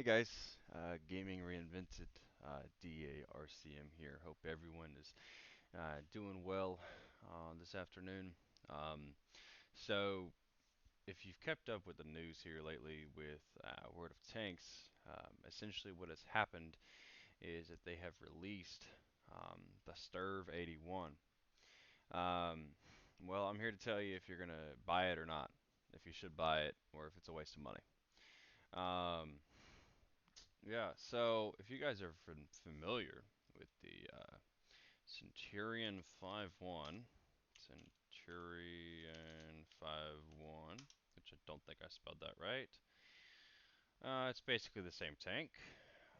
Hey guys, Gaming Reinvented, DARCM here. Hope everyone is doing well this afternoon. Um, so, if you've kept up with the news here lately with World of Tanks, essentially what has happened is that they have released the STRV 81. Um, well, I'm here to tell you if you're going to buy it or not, if you should buy it, or if it's a waste of money. Um, Yeah, so if you guys are familiar with the Centurion 5.1, Centurion 5.1, which I don't think I spelled that right, it's basically the same tank.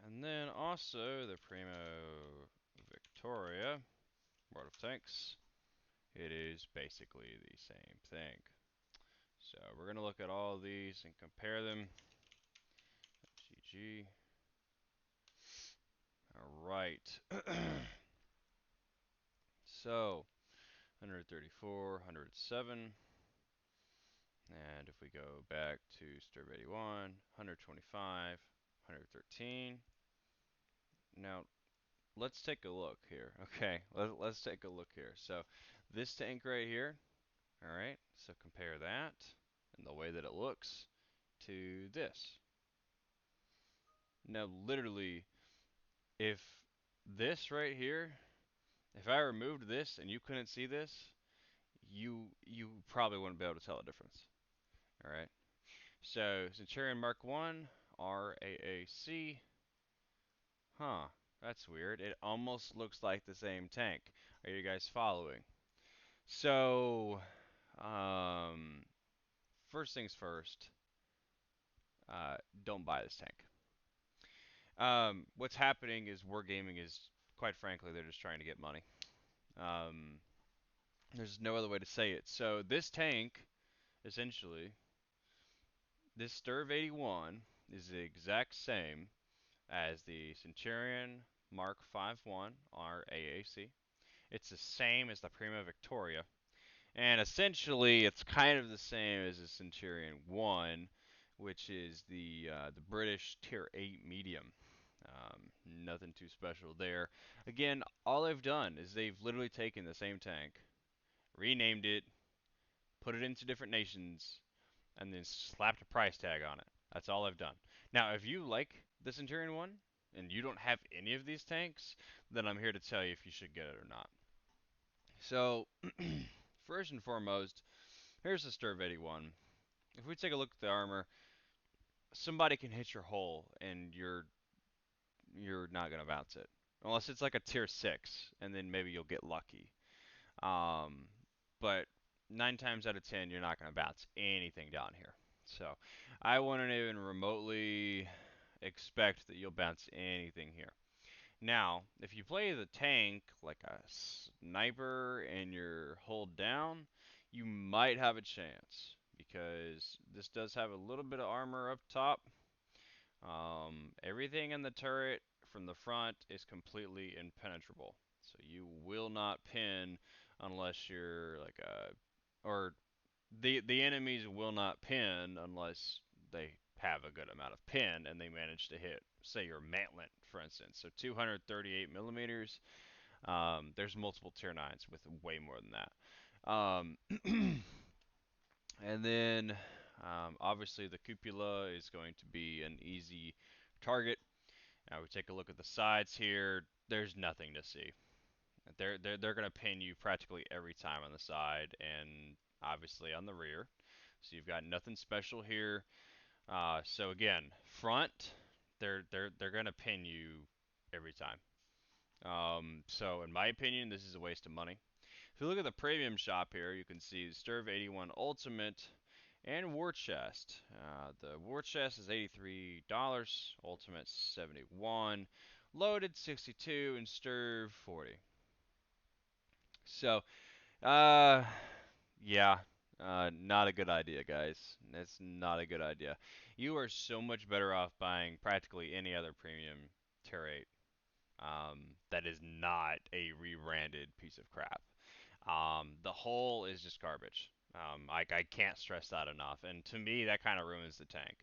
And then also the Primo Victoria, World of Tanks, it is basically the same thing. So we're going to look at all of these and compare them. GG. All right. So, 134, 107, and if we go back to STRV 81, 125, 113. Now, let's take a look here. Okay, let's take a look here. So, this tank right here, all right, so compare that and the way that it looks to this. Now, literally, if this right here, if I removed this and you couldn't see this, you probably wouldn't be able to tell the difference. All right. So Centurion Mark 1, RAAC. Huh, that's weird. It almost looks like the same tank. Are you guys following? So, um, first things first, don't buy this tank. What's happening is Wargaming is, quite frankly, they're just trying to get money. Um, there's no other way to say it. So this tank, essentially, this STRV 81 is the exact same as the Centurion Mark 5.1 RAAC. It's the same as the Prima Victoria, and essentially it's kind of the same as the Centurion 1, which is the British Tier 8 medium. Nothing too special there. Again, all they've done is they've literally taken the same tank, renamed it, put it into different nations, and then slapped a price tag on it. That's all I've done. Now, if you like the Centurion one and you don't have any of these tanks, then I'm here to tell you if you should get it or not. So, first and foremost, here's the STRV 81. If we take a look at the armor, somebody can hit your hull and you're not gonna bounce it, unless it's like a tier 6, and then maybe you'll get lucky. Um, but 9 times out of 10, you're not going to bounce anything down here. So I wouldn't even remotely expect that you'll bounce anything here. Now, if you play the tank like a sniper and you're hold down, you might have a chance because this does have a little bit of armor up top. Everything in the turret from the front is completely impenetrable. So you will not pin unless you're like a, or the enemies will not pin unless they have a good amount of pin and they manage to hit, say, your mantlet, for instance. So 238 millimeters. There's multiple tier 9s with way more than that. Um, and then obviously the cupola is going to be an easy target. Now we take a look at the sides here. There's nothing to see. They're going to pin you practically every time on the side and obviously on the rear. So you've got nothing special here. So again, front, they're going to pin you every time. So in my opinion, this is a waste of money. If you look at the premium shop here, you can see STRV 81 Ultimate and War Chest. The War Chest is $83, Ultimate 71, Loaded 62, and STRV 40. So, uh, yeah, not a good idea, guys. That's not a good idea. You are so much better off buying practically any other premium Tier 8 that is not a rebranded piece of crap. The whole is just garbage. I can't stress that enough. And to me, that kind of ruins the tank.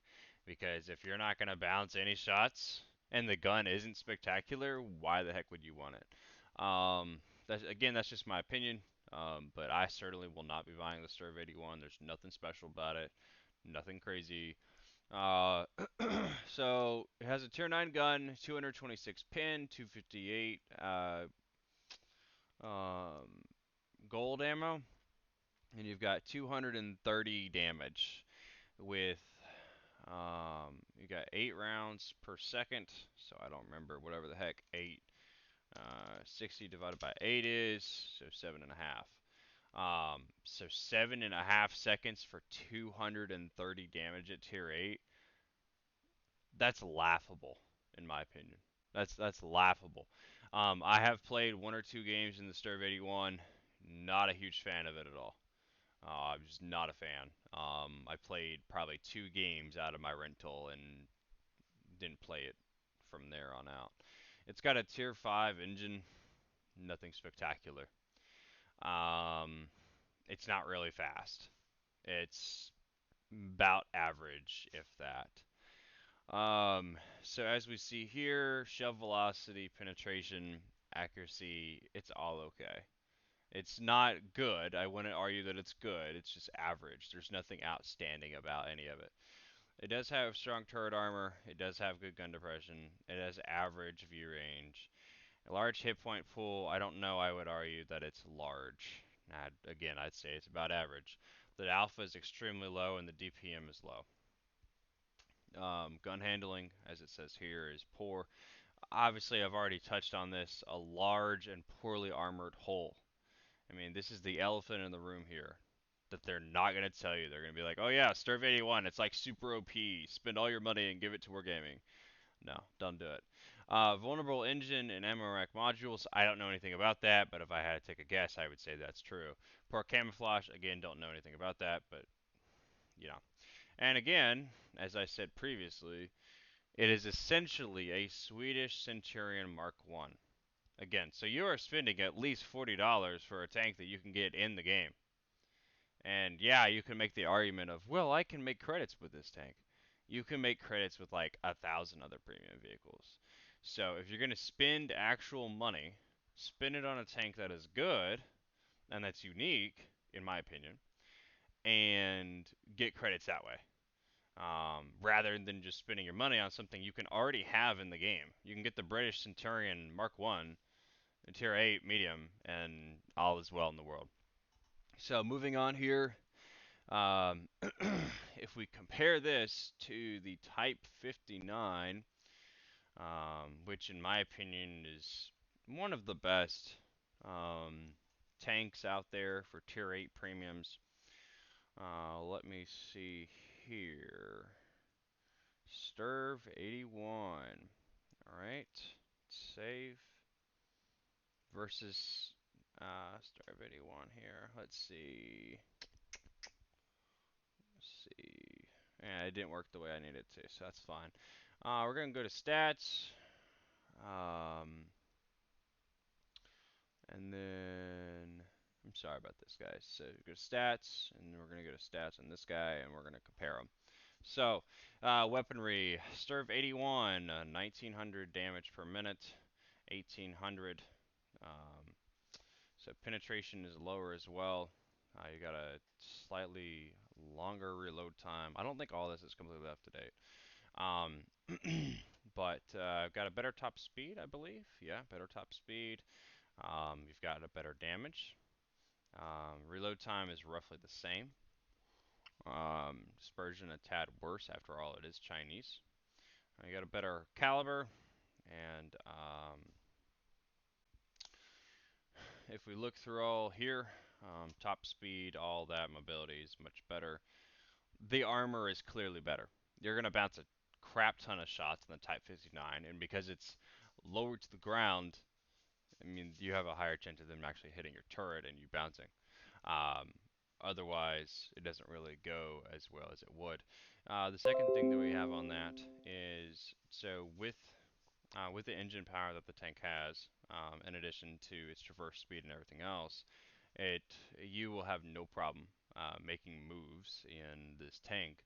Because if you're not going to bounce any shots and the gun isn't spectacular, why the heck would you want it? That's just my opinion. But I certainly will not be buying the STRV 81. There's nothing special about it, nothing crazy. Uh, so it has a tier 9 gun, 226 pin, 258 um, gold ammo, and you've got 230 damage with you got 8 rounds per second. So I don't remember whatever the heck 60 divided by 8 is, so 7.5. So 7.5 seconds for 230 damage at tier 8. That's laughable, in my opinion. That's laughable. I have played 1 or 2 games in the STRV 81. Not a huge fan of it at all. I'm just not a fan. I played probably 2 games out of my rental and didn't play it from there on out. It's got a tier 5 engine, nothing spectacular. Um, it's not really fast. It's about average, if that. So as we see here, shell velocity, penetration, accuracy, it's all okay. It's not good. I wouldn't argue that it's good. It's just average. There's nothing outstanding about any of it. It does have strong turret armor. It does have good gun depression. It has average view range. A large hit point pool. I don't know. I would argue that it's large. Again, I'd say it's about average. The alpha is extremely low and the DPM is low. Gun handling, as it says here, is poor. Obviously, I've already touched on this. A large and poorly armored hull. I mean, this is the elephant in the room here that they're not going to tell you. They're going to be like, oh yeah, STRV 81, it's like super OP. Spend all your money and give it to Wargaming. No, don't do it. Vulnerable engine and ammo rack modules. I don't know anything about that, but if I had to take a guess, I would say that's true. Poor camouflage. Again, don't know anything about that, but you know. And again, as I said previously, it is essentially a Swedish Centurion Mark I. Again, so you are spending at least $40 for a tank that you can get in the game. And yeah, you can make the argument of, well, I can make credits with this tank. You can make credits with like 1,000 other premium vehicles. So if you're going to spend actual money, spend it on a tank that is good and that's unique, in my opinion, and get credits that way. Rather than just spending your money on something you can already have in the game. You can get the British Centurion Mark 1, Tier 8 medium, and all is well in the world. So moving on here, um, if we compare this to the Type 59, which in my opinion is one of the best um, tanks out there for Tier 8 premiums. Let me see here. STRV 81. Alright. Save. Versus STRV 81 here. Let's see. Let's see. Yeah, it didn't work the way I needed it to, so that's fine. We're going to go to stats. Um, and then, I'm sorry about this, guys. So go to stats, and then we're going to go to stats on this guy, and we're going to compare them. So, weaponry, STRV 81, 1900 damage per minute, 1800. Um, so penetration is lower as well. You got a slightly longer reload time. I don't think all this is completely up to date. Um, but I've got a better top speed, I believe. Yeah, better top speed. You've got a better damage. Reload time is roughly the same. Dispersion a tad worse. After all, it is Chinese. You got a better caliber, and if we look through all here, top speed, all that, mobility is much better. The armor is clearly better. You're going to bounce a crap ton of shots in the Type 59, and because it's lower to the ground, I mean, you have a higher chance of them actually hitting your turret and you bouncing. Um, Otherwise, it doesn't really go as well as it would. The second thing that we have on that is, so with the engine power that the tank has, in addition to its traverse speed and everything else, you will have no problem making moves in this tank.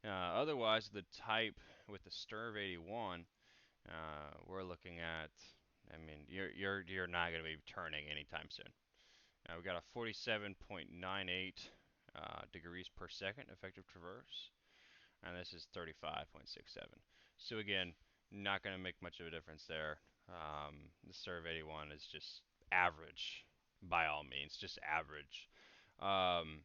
Otherwise, the type with the STRV 81, we're looking at. I mean, you're not going to be turning anytime soon. We got a 47.98 degrees per second effective traverse, and this is 35.67. So again, not going to make much of a difference there. The STRV 81 is just average, by all means, just average. Um,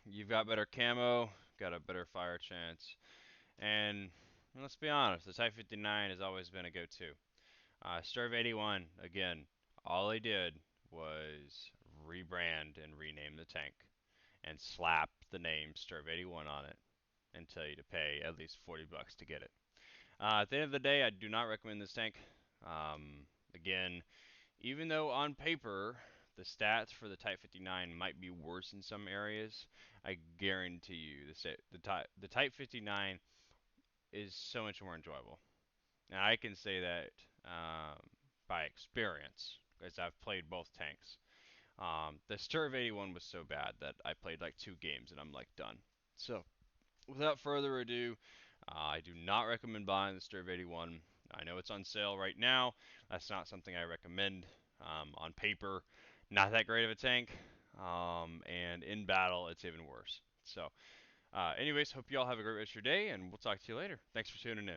you've got better camo, got a better fire chance, and let's be honest, the Type 59 has always been a go-to. STRV 81, again, all they did was rebrand and rename the tank and slap the name STRV 81 on it and tell you to pay at least 40 bucks to get it. At the end of the day, I do not recommend this tank. Again, even though on paper the stats for the Type 59 might be worse in some areas, I guarantee you the Type 59 is so much more enjoyable. And I can say that um, by experience, because I've played both tanks. The STRV 81 was so bad that I played like 2 games and I'm like done. So, without further ado, I do not recommend buying the STRV 81. I know it's on sale right now. That's not something I recommend. On paper, not that great of a tank. And in battle, it's even worse. So, anyways, hope you all have a great rest of your day, and we'll talk to you later. Thanks for tuning in.